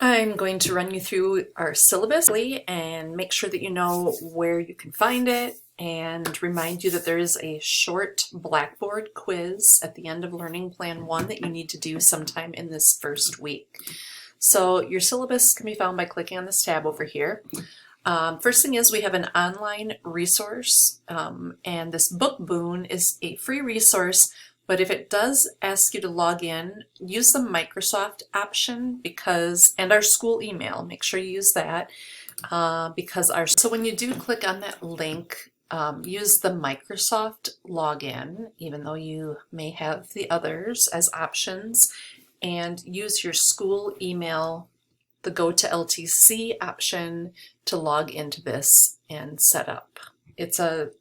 I'm going to run you through our syllabus and make sure that you know where you can find it and remind you that there is a short Blackboard quiz at the end of Learning Plan 1 that you need to do sometime in this first week. So your syllabus can be found by clicking on this tab over here. First thing is we have an online resource, and this book boon is a free resource, but if it does ask you to log in, use the Microsoft option and our school email, make sure you use that so when you do click on that link, use the Microsoft login, even though you may have the others as options, and use your school email, the Go to LTC option, to log into this and set up. It's a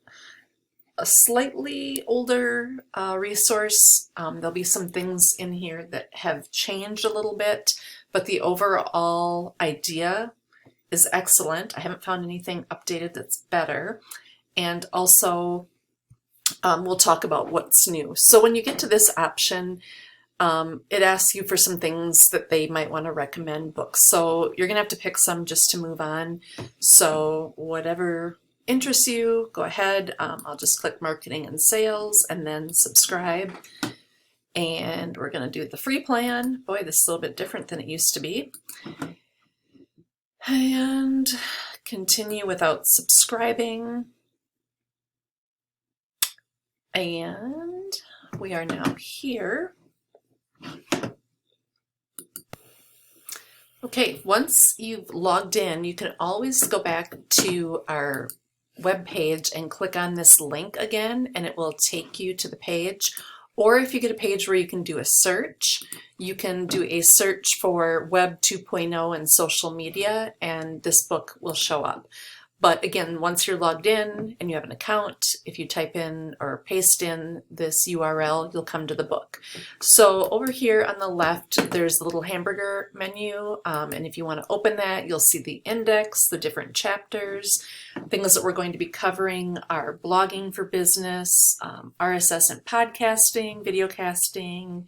slightly older resource. There'll be some things in here that have changed a little bit, but the overall idea is excellent. I haven't found anything updated that's better. And also, we'll talk about what's new. So when you get to this option, it asks you for some things that they might want to recommend books. So you're going to have to pick some just to move on. So whatever interests you, go ahead. I'll just click Marketing and Sales and then Subscribe. And we're going to do the free plan. Boy, this is a little bit different than it used to be. And continue without subscribing. And we are now here. Okay, once you've logged in, you can always go back to our web page and click on this link again, and it will take you to the page. Or if you get a page where you can do a search, you can do a search for Web 2.0 and social media, and this book will show up. But again, once you're logged in and you have an account, if you type in or paste in this URL, you'll come to the book. So over here on the left, there's the little hamburger menu. And if you want to open that, you'll see the index, the different chapters. Things that we're going to be covering are blogging for business, RSS and podcasting, videocasting,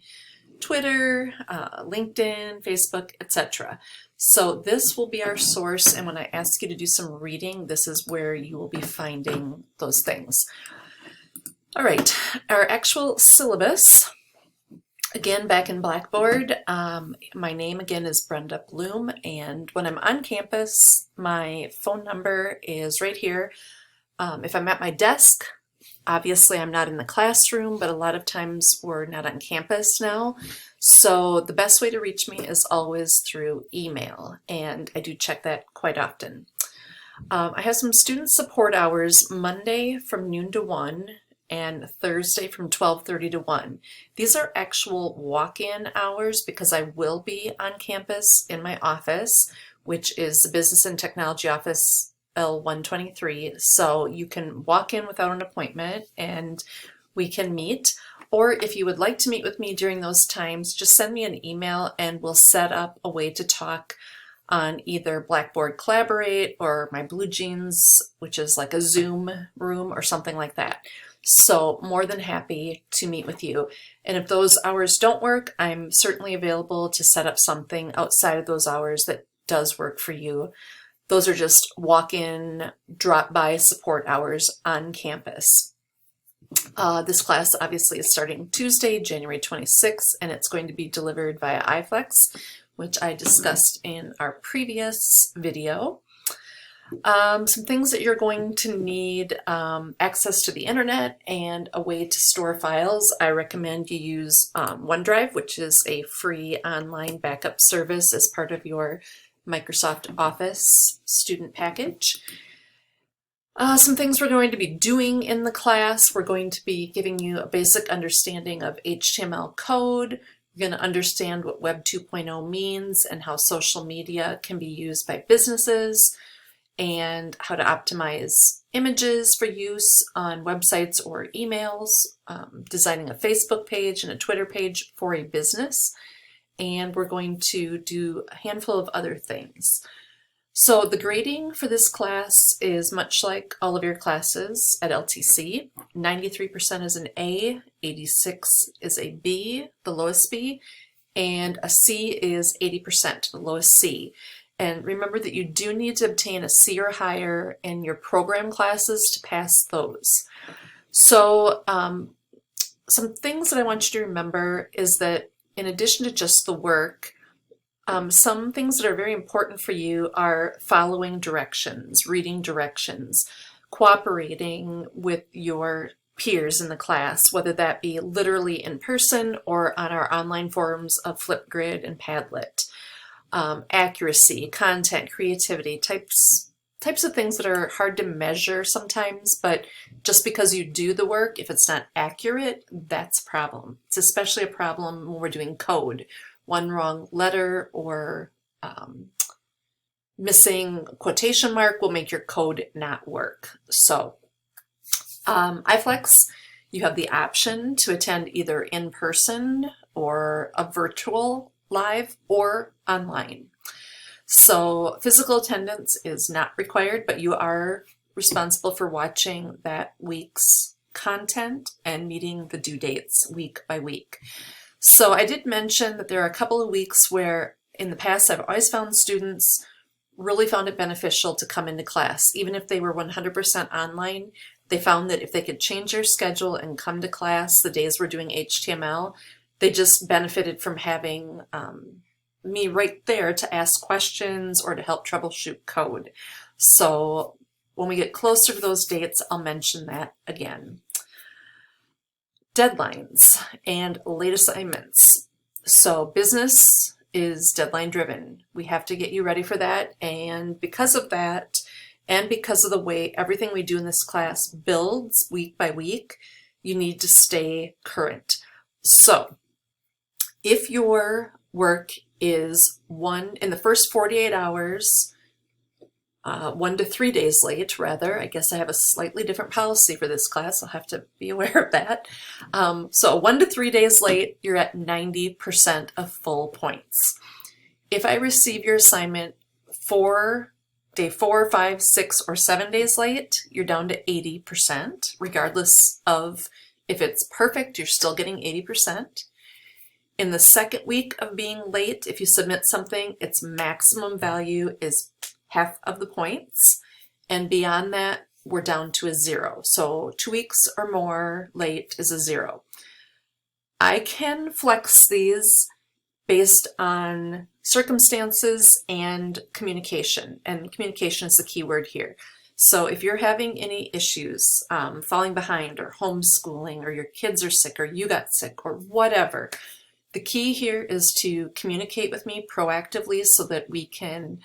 Twitter, LinkedIn, Facebook, etc. So this will be our source, and when I ask you to do some reading, this is where you will be finding those things. All right, our actual syllabus, again back in Blackboard. My name again is Brenda Bloom, and when I'm on campus, my phone number is right here. If I'm at my desk, obviously I'm not in the classroom, but a lot of times we're not on campus now. So the best way to reach me is always through email, and I do check that quite often. I have some student support hours Monday from noon to 1 and Thursday from 12:30 to 1. These are actual walk-in hours because I will be on campus in my office, which is the Business and Technology Office L123. So you can walk in without an appointment and we can meet. Or if you would like to meet with me during those times, just send me an email and we'll set up a way to talk on either Blackboard Collaborate or my Blue Jeans, which is like a Zoom room or something like that. So more than happy to meet with you. And if those hours don't work, I'm certainly available to set up something outside of those hours that does work for you. Those are just walk-in, drop-by support hours on campus. This class obviously is starting Tuesday, January 26th, and it's going to be delivered via iFlex, which I discussed in our previous video. Some things that you're going to need: access to the internet and a way to store files. I recommend you use OneDrive, which is a free online backup service as part of your Microsoft Office student package. Some things we're going to be doing in the class: we're going to be giving you a basic understanding of HTML code. You're going to understand what Web 2.0 means and how social media can be used by businesses, and how to optimize images for use on websites or emails, designing a Facebook page and a Twitter page for a business. And we're going to do a handful of other things. So the grading for this class is much like all of your classes at LTC. 93% is an A, 86 is a B, the lowest B, and a C is 80%, the lowest C. And remember that you do need to obtain a C or higher in your program classes to pass those. So some things that I want you to remember is that in addition to just the work, some things that are very important for you are following directions, reading directions, cooperating with your peers in the class, whether that be literally in person or on our online forums of Flipgrid and Padlet. Accuracy, content, creativity, types of things that are hard to measure sometimes, but just because you do the work, if it's not accurate, that's a problem. It's especially a problem when we're doing code. One wrong letter or missing quotation mark will make your code not work. So iFlex, you have the option to attend either in person or a virtual live or online. So physical attendance is not required, but you are responsible for watching that week's content and meeting the due dates week by week. So I did mention that there are a couple of weeks where in the past I've always found students really found it beneficial to come into class. Even if they were 100% online, they found that if they could change their schedule and come to class the days we're doing HTML, they just benefited from having me right there to ask questions or to help troubleshoot code. So when we get closer to those dates, I'll mention that again. Deadlines and late assignments. So business is deadline driven. We have to get you ready for that, and because of that, and because of the way everything we do in this class builds week by week, you need to stay current. So if your work is in the first 48 hours, 1 to 3 days late, rather. I guess I have a slightly different policy for this class. I'll have to be aware of that. So 1 to 3 days late, you're at 90% of full points. If I receive your assignment day 4, 5, 6, or 7 days late, you're down to 80%, regardless of if it's perfect, you're still getting 80%. In the second week of being late, if you submit something, its maximum value is half of the points, and beyond that we're down to a 0. So 2 weeks or more late is a 0. I can flex these based on circumstances and communication is the key word here. So if you're having any issues falling behind or homeschooling, or your kids are sick, or you got sick, or whatever, the key here is to communicate with me proactively so that we can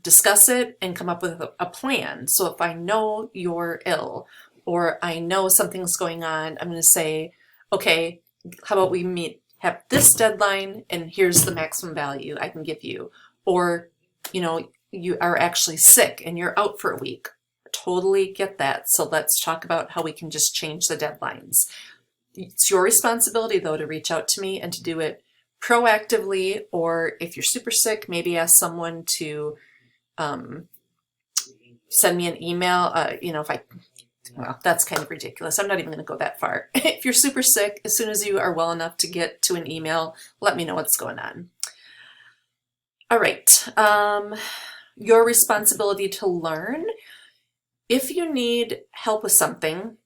discuss it and come up with a plan. So if I know you're ill or I know something's going on, I'm going to say, okay, how about we have this deadline and here's the maximum value I can give you. Or, you are actually sick and you're out for a week. Totally get that. So let's talk about how we can just change the deadlines. It's your responsibility, though, to reach out to me and to do it proactively, or if you're super sick, maybe ask someone to send me an email. Well, that's kind of ridiculous. I'm not even going to go that far. If you're super sick, as soon as you are well enough to get to an email, let me know what's going on. All right. Your responsibility to learn. If you need help with something,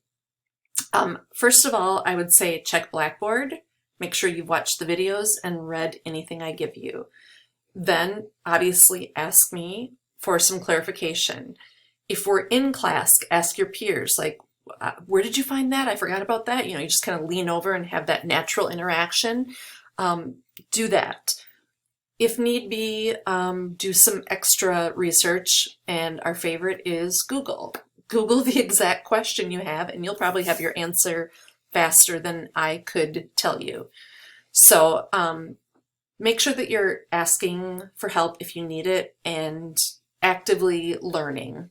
first of all, I would say check Blackboard. Make sure you've watched the videos and read anything I give you. Then, obviously, ask me for some clarification. If we're in class, ask your peers, like, where did you find that? I forgot about that. You just kind of lean over and have that natural interaction. Do that. If need be, do some extra research, and our favorite is Google. Google the exact question you have, and you'll probably have your answer faster than I could tell you. So make sure that you're asking for help if you need it and actively learning.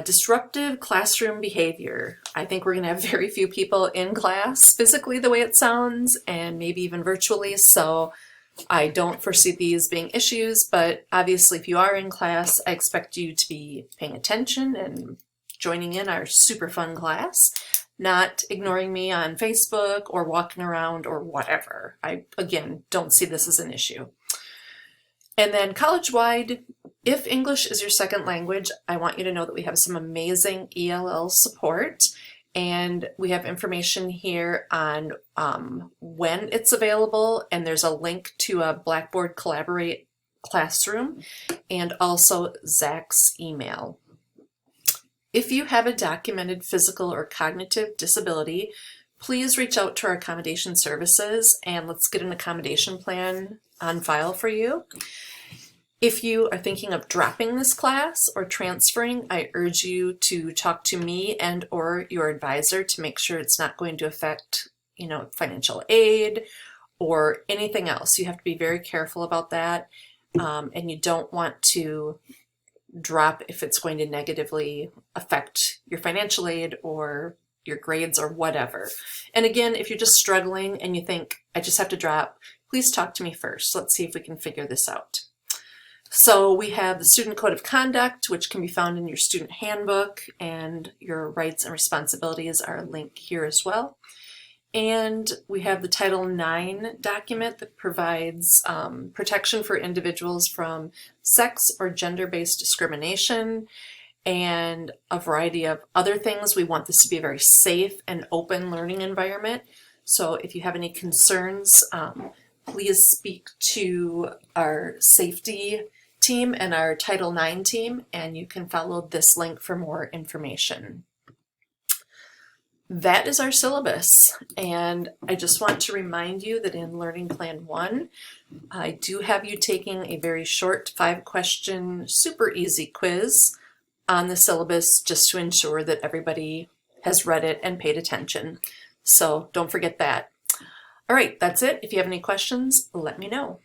Disruptive classroom behavior. I think we're going to have very few people in class physically the way it sounds, and maybe even virtually, so I don't foresee these being issues, but obviously if you are in class, I expect you to be paying attention and joining in our super fun class. not ignoring me on Facebook or walking around or whatever. I, again, don't see this as an issue. And then college-wide, if English is your second language, I want you to know that we have some amazing ELL support, and we have information here on when it's available, and there's a link to a Blackboard Collaborate classroom and also Zach's email. If you have a documented physical or cognitive disability, please reach out to our accommodation services and let's get an accommodation plan on file for you. If you are thinking of dropping this class or transferring, I urge you to talk to me and or your advisor to make sure it's not going to affect, financial aid or anything else. You have to be very careful about that, and you don't want to drop if it's going to negatively affect your financial aid or your grades or whatever. And again, if you're just struggling and you think, I just have to drop, please talk to me first. Let's see if we can figure this out. So we have the Student Code of Conduct, which can be found in your student handbook, and your rights and responsibilities are linked here as well. And we have the Title IX document that provides protection for individuals from sex or gender-based discrimination and a variety of other things. We want this to be a very safe and open learning environment. So if you have any concerns, please speak to our safety team and our Title IX team, and you can follow this link for more information. That is our syllabus, and I just want to remind you that in Learning Plan 1, I do have you taking a very short 5-question, super easy quiz on the syllabus just to ensure that everybody has read it and paid attention. So don't forget that. All right, that's it. If you have any questions, let me know.